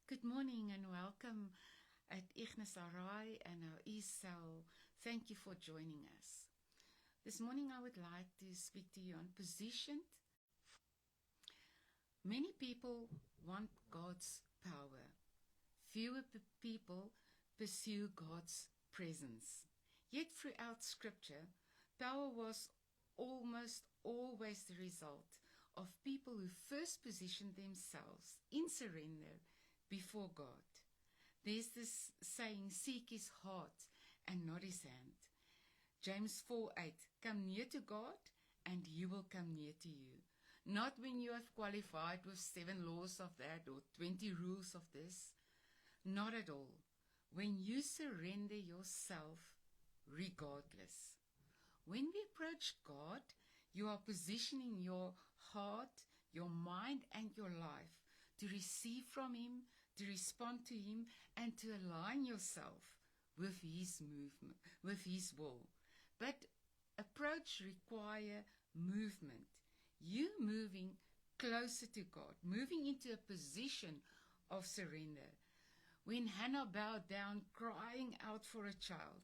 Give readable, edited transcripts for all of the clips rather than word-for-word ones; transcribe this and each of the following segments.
Good morning and welcome at Ignis Arai and our ESL. Thank you for joining us. This morning I would like to speak to you on positioned. Many people want God's power. Fewer people pursue God's presence. Yet throughout Scripture, power was almost always the result of people who first positioned themselves in surrender before God. There's this saying, seek his heart and not his hand. James 4:8, come near to God and he will come near to you. Not when you have qualified with 7 laws of that or 20 rules of this. Not at all. When you surrender yourself regardless. When we approach God, you are positioning your heart, your mind and your life to receive from him, to respond to him, and to align yourself with his movement, with his will. But approach require movement. You moving closer to God, moving into a position of surrender. When Hannah bowed down, crying out for a child,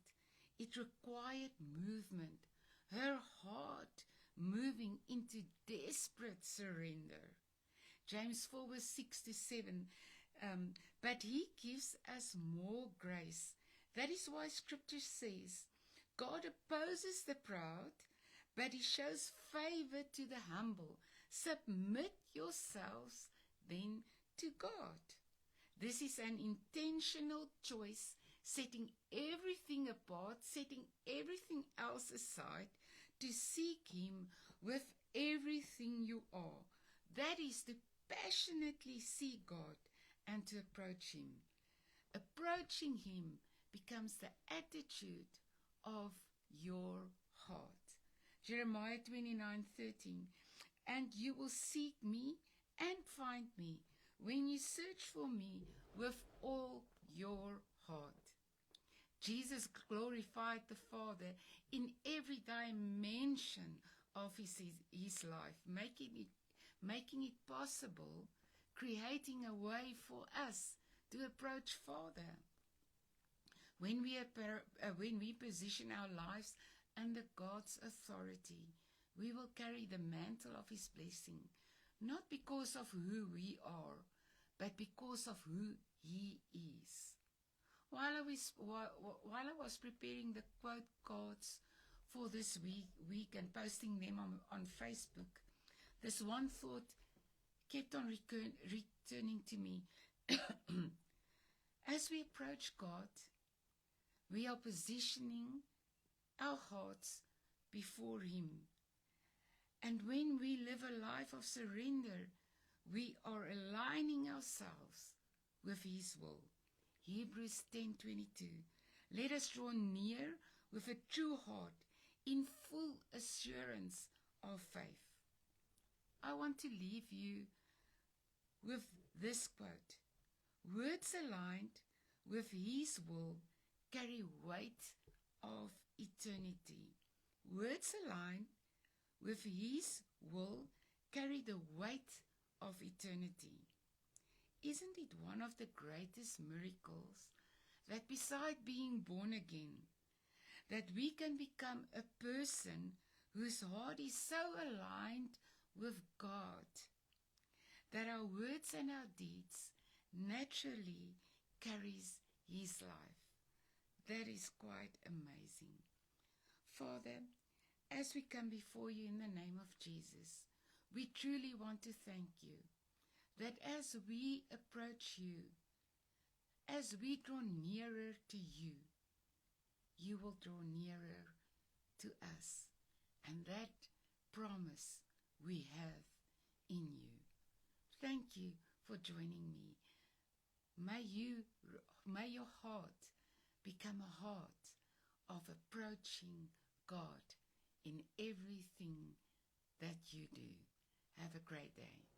it required movement. Her heart moving into desperate surrender. James 4:6-7. But he gives us more grace. That is why Scripture says, God opposes the proud, but he shows favor to the humble. Submit yourselves then to God. This is an intentional choice, setting everything apart, setting everything else aside to seek him with everything you are. That is to passionately seek God and to approach him. Approaching him becomes the attitude of your heart. Jeremiah 29:13, and you will seek me and find me when you search for me with all your heart. Jesus glorified the Father in every dimension of his life, making it possible, creating a way for us to approach Father. When we position our lives under God's authority, we will carry the mantle of his blessing, not because of who we are, but because of who he is. While I was preparing the quote cards for this week and posting them on Facebook, this one thought kept on returning to me. As we approach God, we are positioning our hearts before him. And when we live a life of surrender, we are aligning ourselves with his will. Hebrews 10:22. Let us draw near with a true heart in full assurance of faith. I want to leave you with this quote. Words aligned with his will carry weight of eternity. Words aligned with his will carry the weight of eternity. Isn't it one of the greatest miracles that beside being born again, that we can become a person whose heart is so aligned with God, that our words and our deeds naturally carries his life? That is quite amazing. Father, as we come before you in the name of Jesus, we truly want to thank you that as we approach you, as we draw nearer to you, you will draw nearer to us. And that promise we have in you. Thank you for joining me. May your heart become a heart of approaching God in everything that you do. Have a great day.